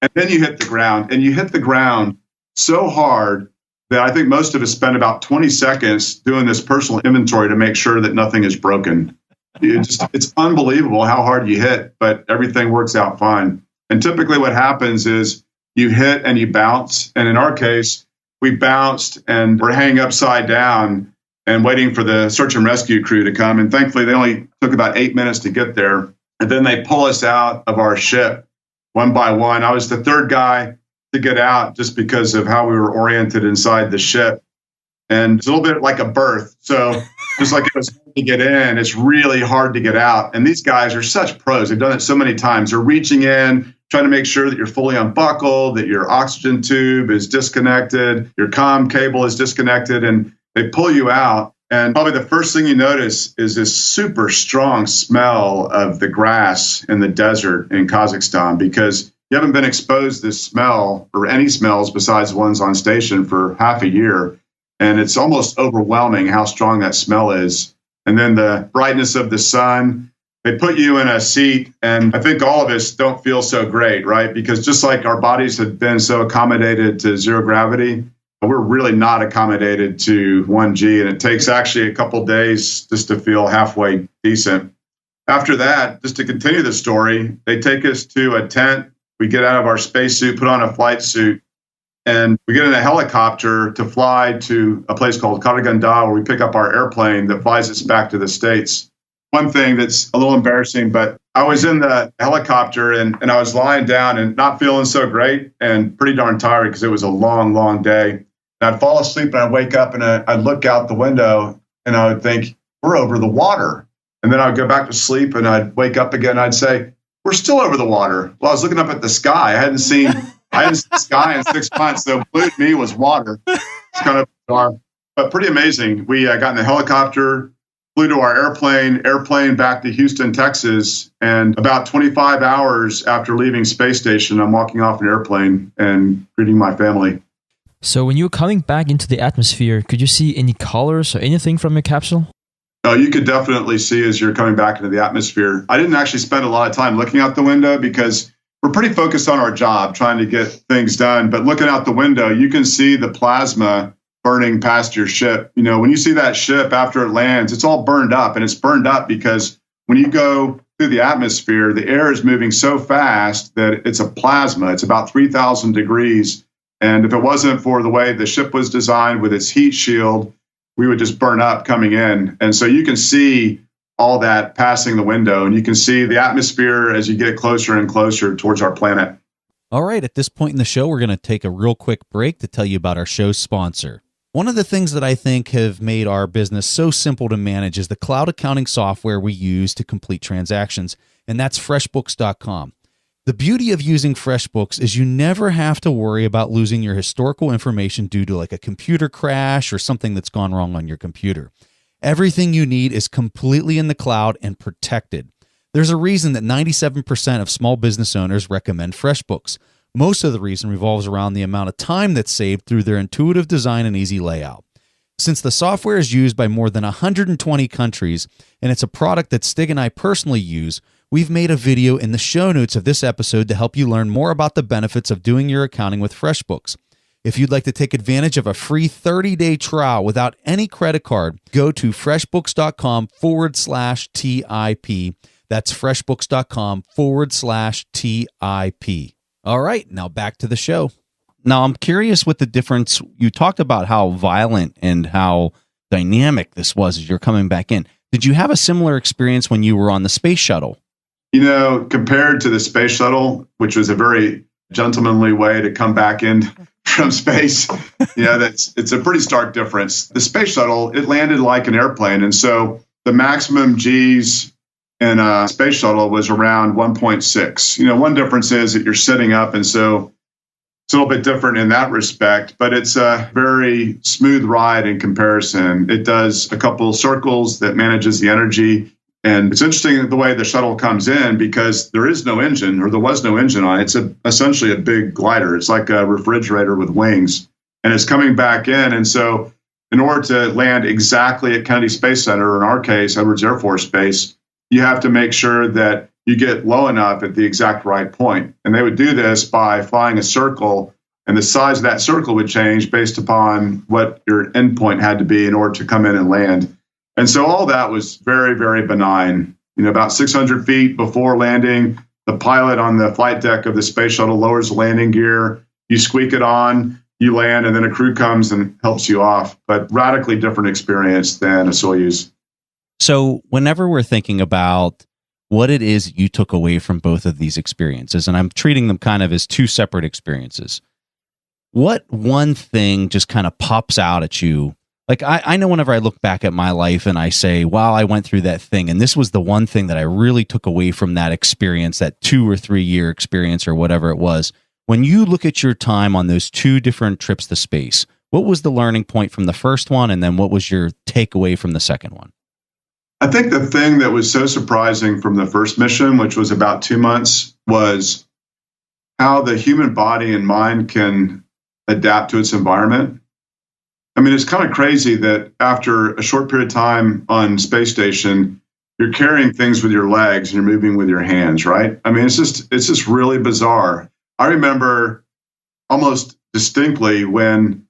And then you hit the ground, and you hit the ground so hard that I think most of us spend about 20 seconds doing this personal inventory to make sure that nothing is broken. It's unbelievable how hard you hit, but everything works out fine. And typically what happens is you hit and you bounce. And in our case, we bounced and we're hanging upside down and waiting for the search and rescue crew to come. And thankfully, they only took about 8 minutes to get there. And then they pull us out of our ship one by one. I was the third guy to get out just because of how we were oriented inside the ship. And it's a little bit like a birth. So just like it was hard to get in, it's really hard to get out. And these guys are such pros. They've done it so many times. They're reaching in, trying to make sure that you're fully unbuckled, that your oxygen tube is disconnected, your comm cable is disconnected, and they pull you out. And probably the first thing you notice is this super strong smell of the grass in the desert in Kazakhstan, because you haven't been exposed to this smell or any smells besides the ones on station for half a year. And it's almost overwhelming how strong that smell is. And then the brightness of the sun. They put you in a seat, and I think all of us don't feel so great, right? Because just like our bodies have been so accommodated to zero gravity, we're really not accommodated to 1G, and it takes actually a couple days just to feel halfway decent. After that, just to continue the story, they take us to a tent. We get out of our spacesuit, put on a flight suit, and we get in a helicopter to fly to a place called Karaganda, where we pick up our airplane that flies us back to the States. One thing that's a little embarrassing, but I was in the helicopter and I was lying down and not feeling so great and pretty darn tired because it was a long, long day. And I'd fall asleep and I'd wake up and I'd look out the window and I would think, we're over the water. And then I'd go back to sleep and I'd wake up again and I'd say, we're still over the water. Well, I was looking up at the sky. I hadn't seen the sky in 6 months. So blue to me was water. It's kind of bizarre, but pretty amazing. We got in the helicopter, flew to our airplane back to Houston, Texas. And about 25 hours after leaving space station, I'm walking off an airplane and greeting my family. So when you were coming back into the atmosphere, could you see any colors or anything from your capsule? Oh, you could definitely see as you're coming back into the atmosphere. I didn't actually spend a lot of time looking out the window because we're pretty focused on our job, trying to get things done. But looking out the window, you can see the plasma burning past your ship. You know, when you see that ship after it lands, it's all burned up, and it's burned up because when you go through the atmosphere, the air is moving so fast that it's a plasma. It's about 3,000 degrees. And if it wasn't for the way the ship was designed with its heat shield, we would just burn up coming in. And so you can see all that passing the window, and you can see the atmosphere as you get closer and closer towards our planet. All right, at this point in the show, we're going to take a real quick break to tell you about our show's sponsor. One of the things that I think have made our business so simple to manage is the cloud accounting software we use to complete transactions, and that's FreshBooks.com. The beauty of using FreshBooks is you never have to worry about losing your historical information due to like a computer crash or something that's gone wrong on your computer. Everything you need is completely in the cloud and protected. There's a reason that 97% of small business owners recommend FreshBooks. Most of the reason revolves around the amount of time that's saved through their intuitive design and easy layout. Since the software is used by more than 120 countries, and it's a product that Stig and I personally use, we've made a video in the show notes of this episode to help you learn more about the benefits of doing your accounting with FreshBooks. If you'd like to take advantage of a free 30-day trial without any credit card, go to freshbooks.com/TIP. That's freshbooks.com/TIP. All right, now back to the show. Now, I'm curious what the difference, you talked about how violent and how dynamic this was as you're coming back in. Did you have a similar experience when you were on the space shuttle? You know, compared to the space shuttle, which was a very gentlemanly way to come back in from space, it's a pretty stark difference. The space shuttle, it landed like an airplane. And so the maximum G's in a space shuttle was around 1.6. One difference is that you're sitting up. And so it's a little bit different in that respect, but it's a very smooth ride in comparison. It does a couple of circles that manages the energy. And it's interesting the way the shuttle comes in because there is no engine, or there was no engine on it. It's essentially a big glider. It's like a refrigerator with wings, and it's coming back in. And so in order to land exactly at Kennedy Space Center, or in our case, Edwards Air Force Base, you have to make sure that you get low enough at the exact right point. And they would do this by flying a circle, and the size of that circle would change based upon what your endpoint had to be in order to come in and land. And so all that was very, very benign. About 600 feet before landing, the pilot on the flight deck of the space shuttle lowers the landing gear. You squeak it on, you land, and then a crew comes and helps you off. But radically different experience than a Soyuz. So whenever we're thinking about what it is you took away from both of these experiences, and I'm treating them kind of as two separate experiences, what one thing just kind of pops out at you? Like, I know whenever I look back at my life and I say, wow, I went through that thing, and this was the one thing that I really took away from that experience, that 2 or 3 year experience or whatever it was. When you look at your time on those two different trips to space, what was the learning point from the first one, and then what was your takeaway from the second one? I think the thing that was so surprising from the first mission, which was about 2 months, was how the human body and mind can adapt to its environment. I mean, it's kind of crazy that after a short period of time on space station, you're carrying things with your legs and you're moving with your hands, right? I mean, it's just really bizarre. I remember almost distinctly when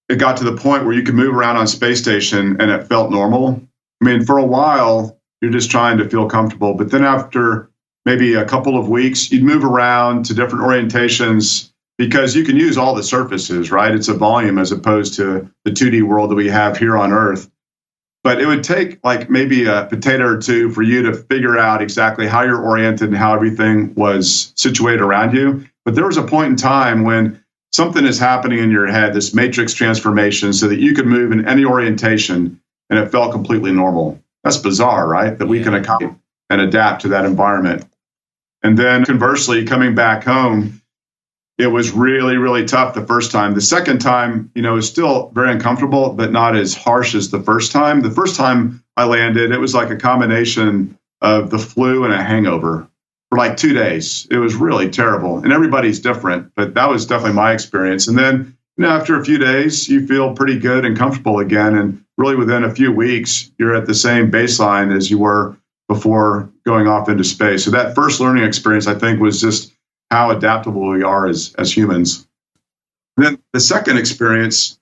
it got to the point where you could move around on space station and it felt normal. I mean, for a while, you're just trying to feel comfortable. But then after maybe a couple of weeks, you'd move around to different orientations because you can use all the surfaces, right? It's a volume as opposed to the 2D world that we have here on Earth. But it would take like maybe a potato or two for you to figure out exactly how you're oriented and how everything was situated around you. But there was a point in time when something is happening in your head, this matrix transformation, so that you could move in any orientation and it felt completely normal. That's bizarre, right? That we can accommodate and adapt to that environment. And then conversely, coming back home, it was really, really tough the first time. The second time, it was still very uncomfortable, but not as harsh as the first time. The first time I landed, it was like a combination of the flu and a hangover for like 2 days. It was really terrible. And everybody's different, but that was definitely my experience. And then, after a few days, you feel pretty good and comfortable again. And really within a few weeks, you're at the same baseline as you were before going off into space. So that first learning experience, I think, was just how adaptable we are as humans. And then the second experience,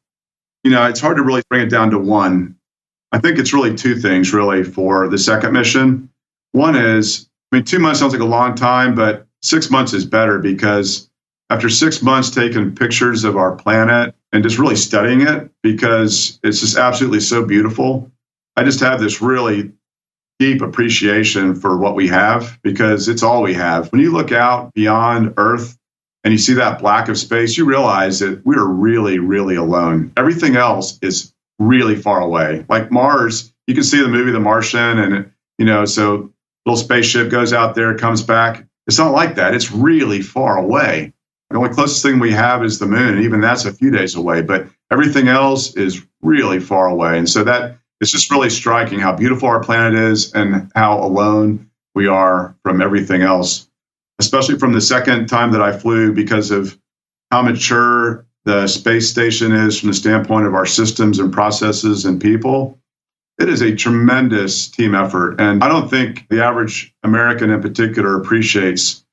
it's hard to really bring it down to one. I think it's really two things really for the second mission. One is, 2 months sounds like a long time, but 6 months is better because after 6 months taking pictures of our planet and just really studying it, because it's just absolutely so beautiful, I just have this really deep appreciation for what we have, because it's all we have. When you look out beyond Earth and you see that black of space, you realize that we're really, really alone. Everything else is really far away. Like Mars, you can see the movie The Martian, and so little spaceship goes out there, comes back. It's not like that. It's really far away. The only closest thing we have is the moon, and even that's a few days away. But everything else is really far away. And so that it's just really striking how beautiful our planet is and how alone we are from everything else, especially from the second time that I flew, because of how mature the space station is from the standpoint of our systems and processes and people. It is a tremendous team effort. And I don't think the average American in particular appreciates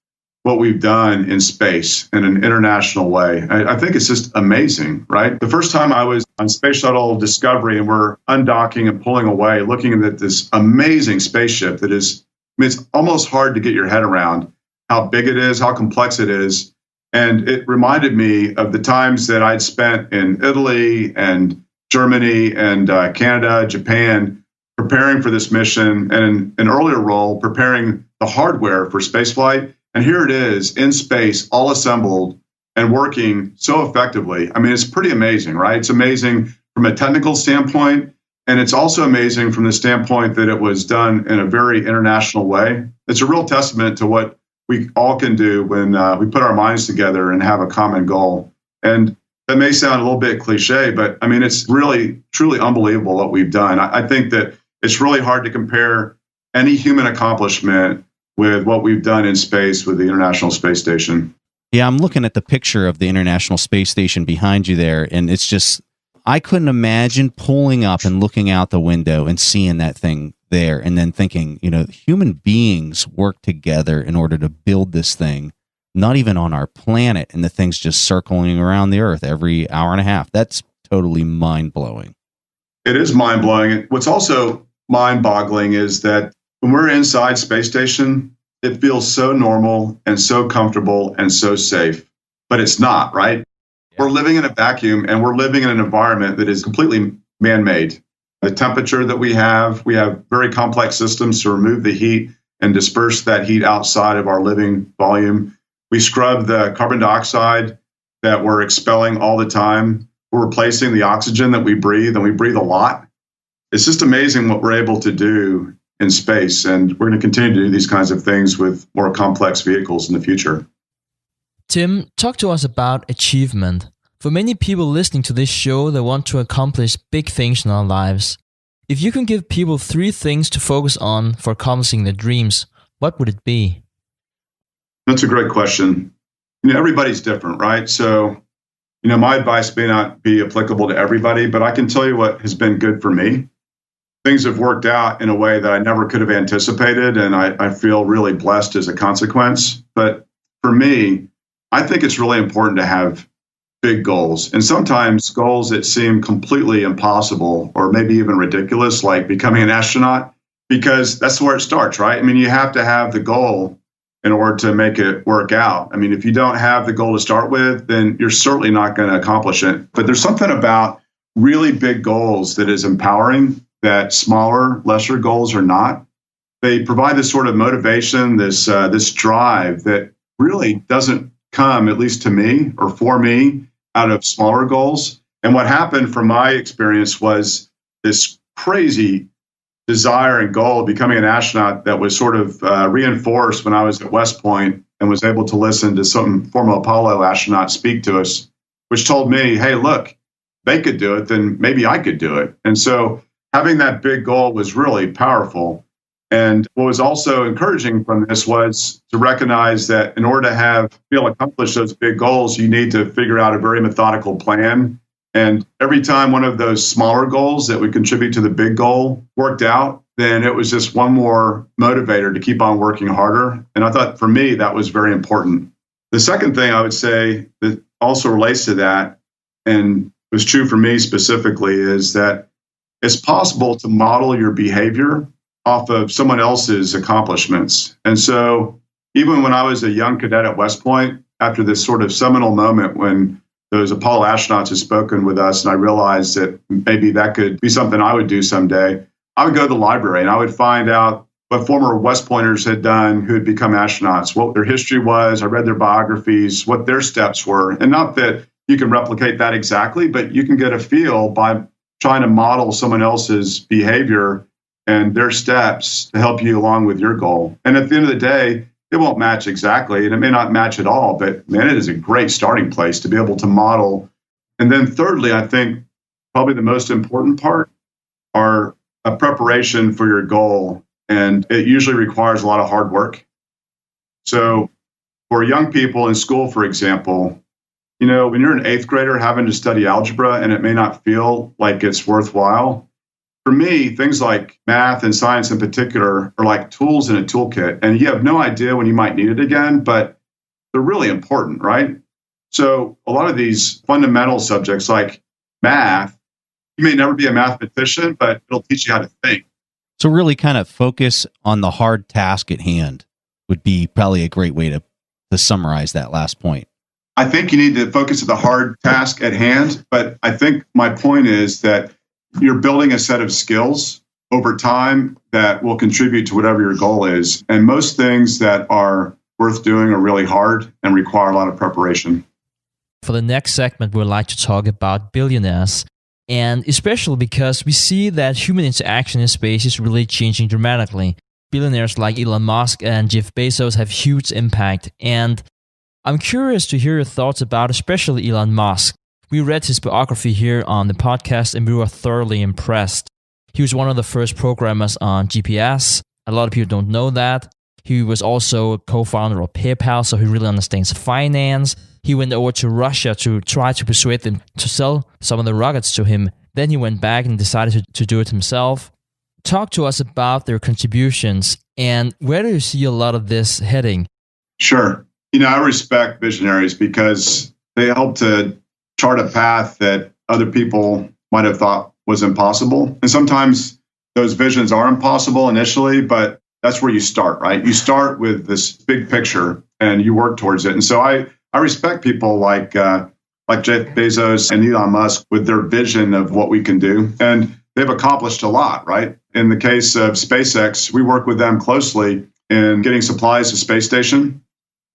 what we've done in space in an international way. I think it's just amazing, right? The first time I was on Space Shuttle Discovery and we're undocking and pulling away, looking at this amazing spaceship that is, I mean, it's almost hard to get your head around how big it is, how complex it is. And it reminded me of the times that I'd spent in Italy and Germany and Canada, Japan, preparing for this mission, and in an earlier role, preparing the hardware for spaceflight. And here it is in space, all assembled and working so effectively. I mean, it's pretty amazing, right? It's amazing from a technical standpoint, and it's also amazing from the standpoint that it was done in a very international way. It's a real testament to what we all can do when we put our minds together and have a common goal. And that may sound a little bit cliche, but I mean, it's really, truly unbelievable what we've done. I think that it's really hard to compare any human accomplishment with what we've done in space with the International Space Station. Yeah, I'm looking at the picture of the International Space Station behind you there, and it's just, I couldn't imagine pulling up and looking out the window and seeing that thing there and then thinking, you know, human beings work together in order to build this thing, not even on our planet, and the thing's just circling around the Earth every hour and a half. That's totally mind-blowing. It is mind-blowing. What's also mind-boggling is that when we're inside Space Station, it feels so normal and so comfortable and so safe, but it's not, right? Yeah. We're living in a vacuum, and we're living in an environment that is completely man-made. The temperature that we have very complex systems to remove the heat and disperse that heat outside of our living volume. We scrub the carbon dioxide that we're expelling all the time. We're replacing the oxygen that we breathe, and we breathe a lot. It's just amazing what we're able to do in space, and we're going to continue to do these kinds of things with more complex vehicles in the future. Tim, talk to us about achievement. For many people listening to this show, they want to accomplish big things in our lives. If you can give people 3 things to focus on for accomplishing their dreams, what would it be? That's a great question. You know, everybody's different, right? So, you know, my advice may not be applicable to everybody, but I can tell you what has been good for me. Things have worked out in a way that I never could have anticipated, and I feel really blessed as a consequence. But for me, I think it's really important to have big goals, and sometimes goals that seem completely impossible or maybe even ridiculous, like becoming an astronaut, because that's where it starts, right? I mean, you have to have the goal in order to make it work out. I mean, if you don't have the goal to start with, then you're certainly not going to accomplish it. But there's something about really big goals that is empowering that smaller, lesser goals are not. They provide this sort of motivation, this drive that really doesn't come, at least to me or for me, out of smaller goals. And what happened from my experience was this crazy desire and goal of becoming an astronaut that was sort of reinforced when I was at West Point and was able to listen to some former Apollo astronauts speak to us, which told me, hey, look, they could do it, then maybe I could do it. And so having that big goal was really powerful. And what was also encouraging from this was to recognize that in order to be able to accomplish those big goals, you need to figure out a very methodical plan. And every time one of those smaller goals that would contribute to the big goal worked out, then it was just one more motivator to keep on working harder. And I thought for me, that was very important. The second thing I would say that also relates to that, and was true for me specifically, is that it's possible to model your behavior off of someone else's accomplishments. And so even when I was a young cadet at West Point, after this sort of seminal moment when those Apollo astronauts had spoken with us, and I realized that maybe that could be something I would do someday, I would go to the library and I would find out what former West Pointers had done who had become astronauts, what their history was. I read their biographies, what their steps were. And not that you can replicate that exactly, but you can get a feel by trying to model someone else's behavior and their steps to help you along with your goal. And at the end of the day, it won't match exactly, and it may not match at all, but man, it is a great starting place to be able to model. And then thirdly, I think probably the most important part are a preparation for your goal. And it usually requires a lot of hard work. So for young people in school, for example, you know, when you're an 8th grader having to study algebra and it may not feel like it's worthwhile, for me, things like math and science in particular are like tools in a toolkit. And you have no idea when you might need it again, but they're really important, right? So a lot of these fundamental subjects like math, you may never be a mathematician, but it'll teach you how to think. So really kind of focus on the hard task at hand would be probably a great way to summarize that last point. I think you need to focus on the hard task at hand, but I think my point is that you're building a set of skills over time that will contribute to whatever your goal is. And most things that are worth doing are really hard and require a lot of preparation. For the next segment, we'd like to talk about billionaires, and especially because we see that human interaction in space is really changing dramatically. Billionaires like Elon Musk and Jeff Bezos have huge impact, and I'm curious to hear your thoughts about especially Elon Musk. We read his biography here on the podcast and we were thoroughly impressed. He was one of the first programmers on GPS. A lot of people don't know that. He was also a co-founder of PayPal, so he really understands finance. He went over to Russia to try to persuade them to sell some of the rockets to him. Then he went back and decided to do it himself. Talk to us about their contributions and where do you see a lot of this heading? Sure. I respect visionaries because they help to chart a path that other people might have thought was impossible. And sometimes those visions are impossible initially, but that's where you start, right? You start with this big picture and you work towards it. And so I respect people like Jeff Bezos and Elon Musk with their vision of what we can do. And they've accomplished a lot, right? In the case of SpaceX, we work with them closely in getting supplies to space station.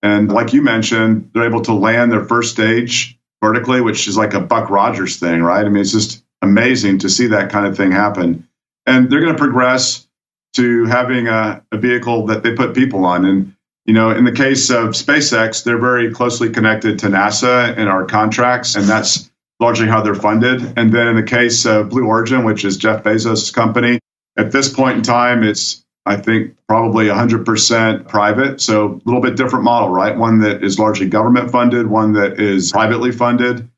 And like you mentioned, they're able to land their first stage vertically, which is like a Buck Rogers thing, right? I mean, it's just amazing to see that kind of thing happen. And they're going to progress to having a vehicle that they put people on. And, in the case of SpaceX, they're very closely connected to NASA and our contracts, and that's largely how they're funded. And then in the case of Blue Origin, which is Jeff Bezos' company, at this point in time, it's, I think, probably 100% private. So a little bit different model, right? One that is largely government funded, one that is privately funded.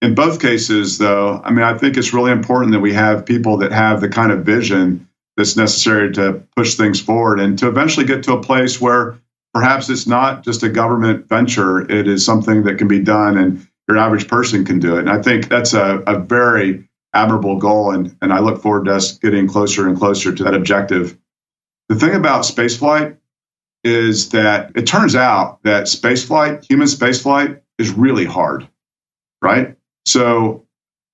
In both cases, though, I think it's really important that we have people that have the kind of vision that's necessary to push things forward and to eventually get to a place where perhaps it's not just a government venture. It is something that can be done and your average person can do it. And I think that's a very admirable goal. And I look forward to us getting closer and closer to that objective. The thing about spaceflight is that it turns out that human spaceflight is really hard, right? So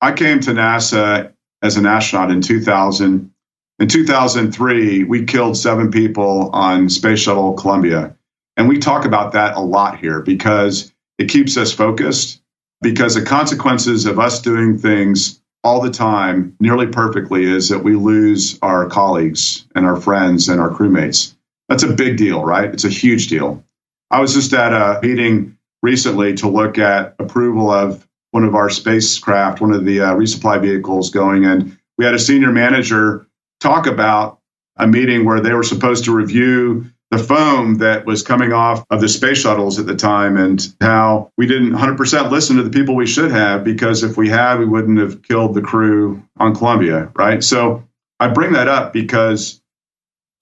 I came to NASA as an astronaut in 2000. In 2003, we killed 7 people on Space Shuttle Columbia. And we talk about that a lot here because it keeps us focused, because the consequences of us doing things all the time, nearly perfectly, is that we lose our colleagues and our friends and our crewmates. That's a big deal, right? It's a huge deal. I was just at a meeting recently to look at approval of one of our spacecraft, one of the resupply vehicles going, and we had a senior manager talk about a meeting where they were supposed to review the foam that was coming off of the space shuttles at the time and how we didn't 100% listen to the people we should have, because if we had, we wouldn't have killed the crew on Columbia, right? So I bring that up because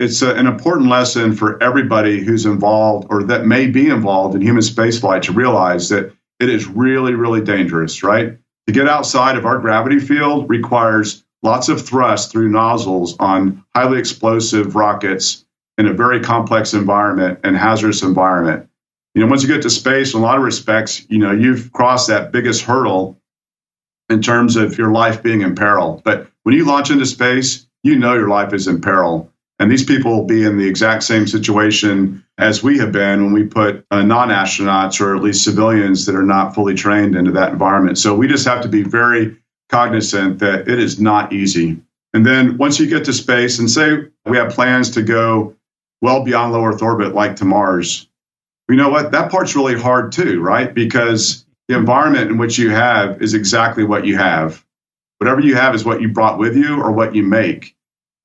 it's an important lesson for everybody who's involved or that may be involved in human spaceflight to realize that it is really, really dangerous, right? To get outside of our gravity field requires lots of thrust through nozzles on highly explosive rockets in a very complex environment and hazardous environment. Once you get to space, in a lot of respects, you've crossed that biggest hurdle in terms of your life being in peril. But when you launch into space, your life is in peril. And these people will be in the exact same situation as we have been when we put non-astronauts or at least civilians that are not fully trained into that environment. So we just have to be very cognizant that it is not easy. And then once you get to space and say we have plans to go well beyond low Earth orbit, like to Mars, you know what? That part's really hard too, right? Because the environment in which you have is exactly what you have. Whatever you have is what you brought with you or what you make.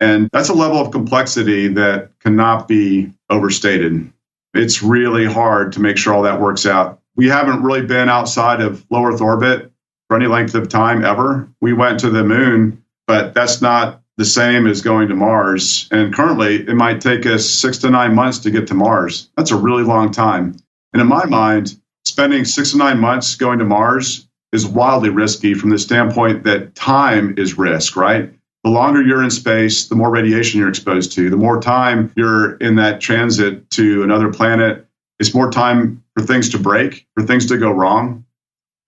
And that's a level of complexity that cannot be overstated. It's really hard to make sure all that works out. We haven't really been outside of low Earth orbit for any length of time ever. We went to the moon, but that's not the same as going to Mars. And currently, it might take us 6 to 9 months to get to Mars. That's a really long time. And in my mind, spending 6 to 9 months going to Mars is wildly risky from the standpoint that time is risk, right? The longer you're in space, the more radiation you're exposed to. The more time you're in that transit to another planet, it's more time for things to break, for things to go wrong.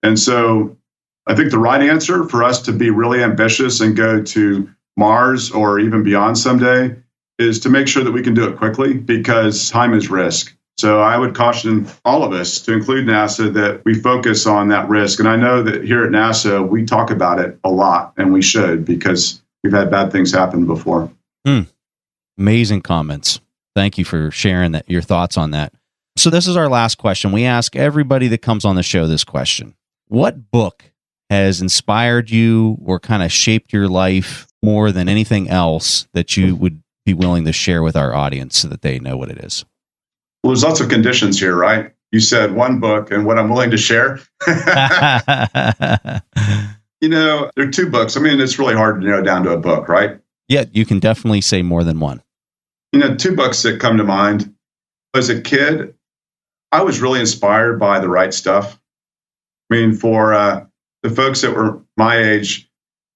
And so I think the right answer for us to be really ambitious and go to Mars or even beyond someday is to make sure that we can do it quickly, because time is risk. So I would caution all of us, to include NASA, that we focus on that risk. And I know that here at NASA, we talk about it a lot, and we should, because we've had bad things happen before. Amazing comments. Thank you for sharing your thoughts on that. So this is our last question. We ask everybody that comes on the show this question. What book has inspired you or kind of shaped your life more than anything else that you would be willing to share with our audience so that they know what it is? Well, there's lots of conditions here, right? You said one book and what I'm willing to share. There are 2 books. I mean, it's really hard to narrow down to a book, right? Yeah, you can definitely say more than one. 2 books that come to mind. As a kid, I was really inspired by The Right Stuff. I mean, for the folks that were my age,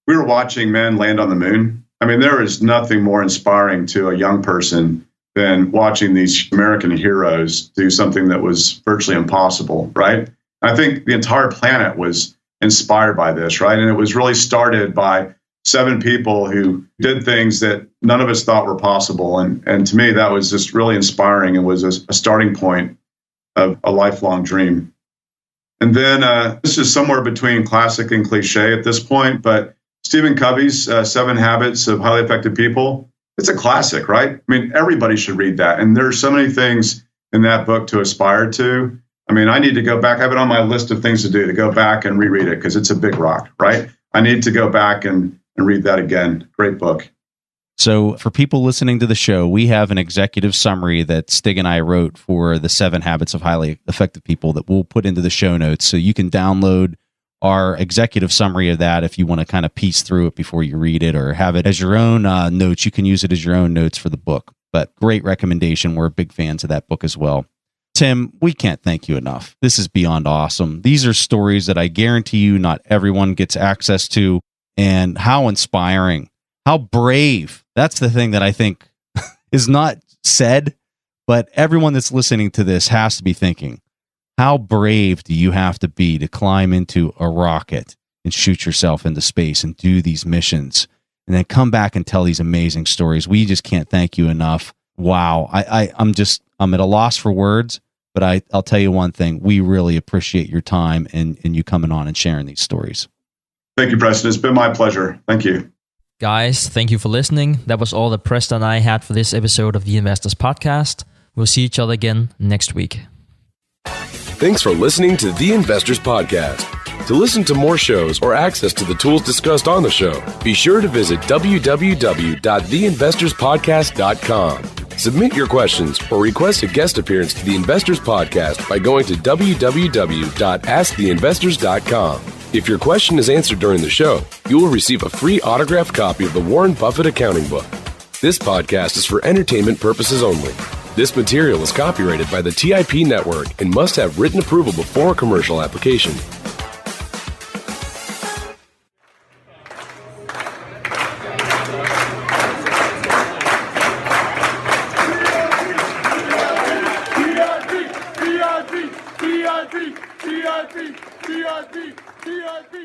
we were watching men land on the moon. I mean, there is nothing more inspiring to a young person than watching these American heroes do something that was virtually impossible, right? I think the entire planet was inspired by this, right? And it was really started by 7 people who did things that none of us thought were possible. And to me, that was just really inspiring and was a starting point of a lifelong dream. And then this is somewhere between classic and cliche at this point, but Stephen Covey's 7 Habits of Highly Effective People, it's a classic, right? I mean, everybody should read that. And there's so many things in that book to aspire to. I mean, I need to go back. I have it on my list of things to do, to go back and reread it, because it's a big rock, right? I need to go back and read that again. Great book. So for people listening to the show, we have an executive summary that Stig and I wrote for the 7 Habits of Highly Effective People that we'll put into the show notes. So you can download our executive summary of that if you want to kind of piece through it before you read it, or have it as your own notes. You can use it as your own notes for the book. But great recommendation. We're big fans of that book as well. Tim, we can't thank you enough. This is beyond awesome. These are stories that I guarantee you not everyone gets access to, and how inspiring, how brave. That's the thing that I think is not said, but everyone that's listening to this has to be thinking, how brave do you have to be to climb into a rocket and shoot yourself into space and do these missions and then come back and tell these amazing stories? We just can't thank you enough. Wow. I'm at a loss for words, but I'll tell you one thing. We really appreciate your time and you coming on and sharing these stories. Thank you, Preston. It's been my pleasure. Thank you. Guys, thank you for listening. That was all that Preston and I had for this episode of the Investors Podcast. We'll see each other again next week. Thanks for listening to The Investors Podcast. To listen to more shows or access to the tools discussed on the show, be sure to visit www.theinvestorspodcast.com. Submit your questions or request a guest appearance to The Investors Podcast by going to www.asktheinvestors.com. If your question is answered during the show, you will receive a free autographed copy of the Warren Buffett Accounting Book. This podcast is for entertainment purposes only. This material is copyrighted by the TIP Network and must have written approval before commercial application. TIP.